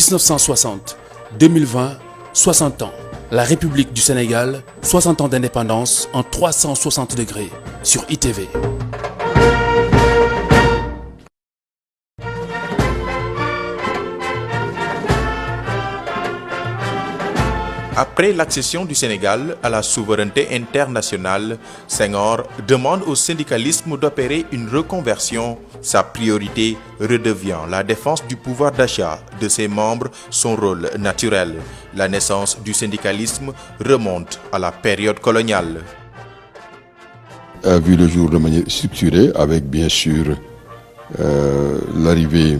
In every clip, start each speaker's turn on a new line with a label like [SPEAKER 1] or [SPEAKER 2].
[SPEAKER 1] 1960, 2020, 60 ans. La République du Sénégal, 60 ans d'indépendance en 360 degrés sur ITV.
[SPEAKER 2] Après l'accession du Sénégal à la souveraineté internationale, Senghor demande au syndicalisme d'opérer une reconversion. Sa priorité redevient la défense du pouvoir d'achat de ses membres, son rôle naturel. La naissance du syndicalisme remonte à la période coloniale.
[SPEAKER 3] A vu le jour de manière structurée avec bien sûr l'arrivée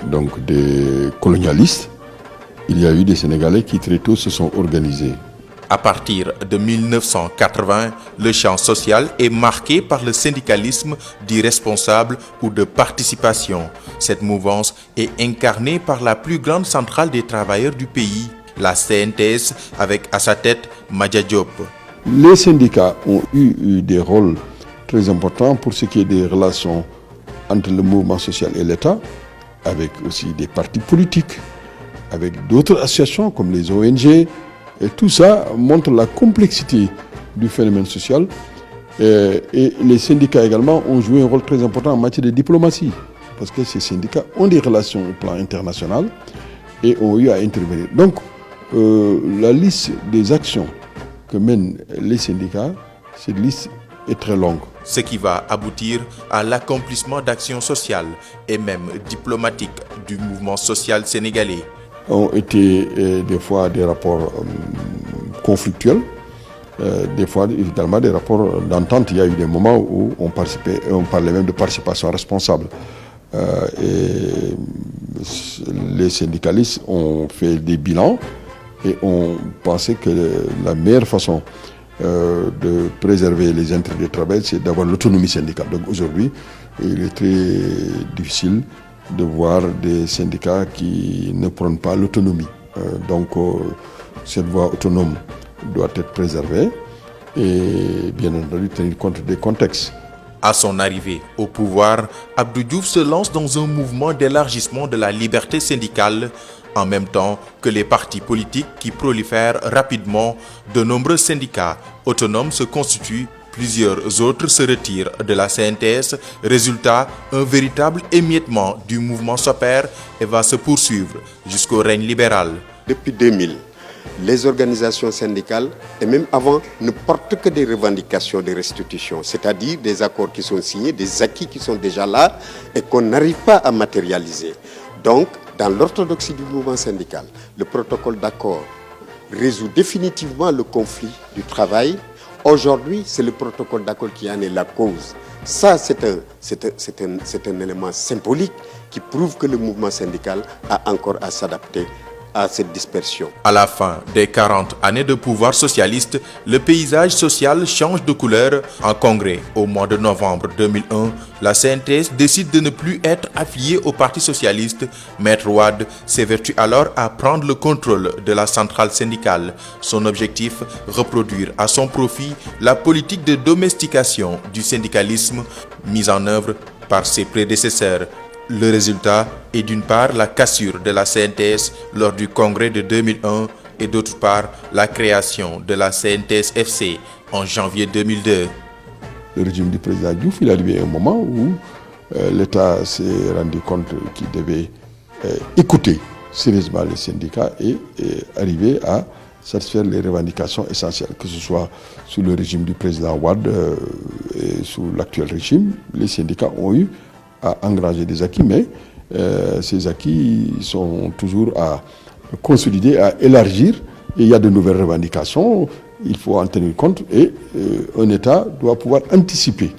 [SPEAKER 3] donc des colonialistes. Il y a eu des Sénégalais qui très tôt se sont organisés.
[SPEAKER 2] À partir de 1980, le champ social est marqué par le syndicalisme dit responsable ou de participation. Cette mouvance est incarnée par la plus grande centrale des travailleurs du pays, la CNTS, avec à sa tête Madja Diop.
[SPEAKER 3] Les syndicats ont eu des rôles très importants pour ce qui est des relations entre le mouvement social et l'État, avec aussi des partis politiques, avec d'autres associations comme les ONG. Et tout ça montre la complexité du phénomène social. Et les syndicats également ont joué un rôle très important en matière de diplomatie. Parce que ces syndicats ont des relations au plan international et ont eu à intervenir. Donc, la liste des actions que mènent les syndicats, cette liste est très longue.
[SPEAKER 2] Ce qui va aboutir à l'accomplissement d'actions sociales et même diplomatiques du mouvement social sénégalais.
[SPEAKER 3] Ont été des fois des rapports conflictuels, des fois également des rapports d'entente. Il y a eu des moments où on parlait même de participation responsable. Et les syndicalistes ont fait des bilans et ont pensé que la meilleure façon de préserver les intérêts du travail, c'est d'avoir l'autonomie syndicale. Donc aujourd'hui, il est très difficile de voir des syndicats qui ne prennent pas l'autonomie. Donc cette voie autonome doit être préservée et bien entendu tenir compte des contextes.
[SPEAKER 2] À son arrivée au pouvoir, Abdou Diouf se lance dans un mouvement d'élargissement de la liberté syndicale en même temps que les partis politiques qui prolifèrent rapidement. De nombreux syndicats autonomes se constituent. Plusieurs autres se retirent de la CNTS. Résultat, un véritable émiettement du mouvement s'opère et va se poursuivre jusqu'au règne libéral.
[SPEAKER 4] Depuis 2000, les organisations syndicales, et même avant, ne portent que des revendications de restitution, c'est-à-dire des accords qui sont signés, des acquis qui sont déjà là et qu'on n'arrive pas à matérialiser. Donc, dans l'orthodoxie du mouvement syndical, le protocole d'accord résout définitivement le conflit du travail. Aujourd'hui, c'est le protocole d'accord qui en est la cause. Ça, c'est un élément symbolique qui prouve que le mouvement syndical a encore à s'adapter à cette dispersion.
[SPEAKER 2] À la fin des 40 années de pouvoir socialiste, le paysage social change de couleur. En congrès, au mois de novembre 2001, la CNTS décide de ne plus être affiliée au Parti socialiste. Maître Wade s'évertue alors à prendre le contrôle de la centrale syndicale. Son objectif, reproduire à son profit la politique de domestication du syndicalisme mise en œuvre par ses prédécesseurs. Le résultat est d'une part la cassure de la CNTS lors du congrès de 2001 et d'autre part la création de la CNTS FC en janvier 2002.
[SPEAKER 3] Le régime du président Diouf, il est arrivé à un moment où l'État s'est rendu compte qu'il devait écouter sérieusement les syndicats et arriver à satisfaire les revendications essentielles, que ce soit sous le régime du président Wade et sous l'actuel régime. Les syndicats ont eu à engranger des acquis, mais ces acquis sont toujours à consolider, à élargir. Et il y a de nouvelles revendications, il faut en tenir compte et un État doit pouvoir anticiper.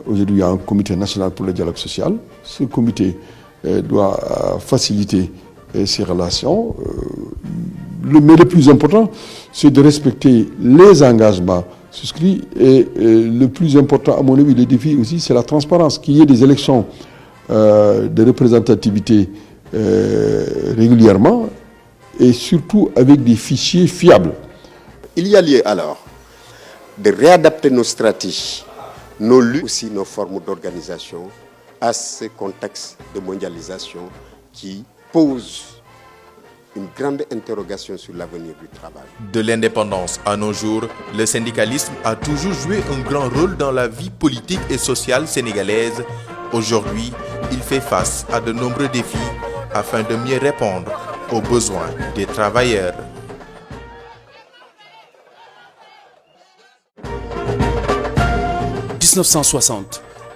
[SPEAKER 3] Aujourd'hui, il y a un comité national pour le dialogue social. Ce comité doit faciliter ces relations. Mais le plus important, c'est de respecter les engagements souscrits. Et le plus important, à mon avis, le défi aussi, c'est la transparence. Qu'il y ait des élections de représentativité régulièrement et surtout avec des fichiers fiables.
[SPEAKER 4] Il y a lieu alors de réadapter nos stratégies, nos luttes, aussi nos formes d'organisation à ce contexte de mondialisation qui pose une grande interrogation sur l'avenir du travail.
[SPEAKER 2] De l'indépendance à nos jours, le syndicalisme a toujours joué un grand rôle dans la vie politique et sociale sénégalaise. Aujourd'hui, il fait face à de nombreux défis afin de mieux répondre aux besoins des travailleurs.
[SPEAKER 1] «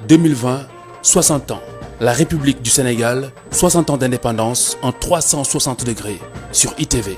[SPEAKER 1] 1960-2020, 60 ans. La République du Sénégal, 60 ans d'indépendance en 360 degrés sur ITV.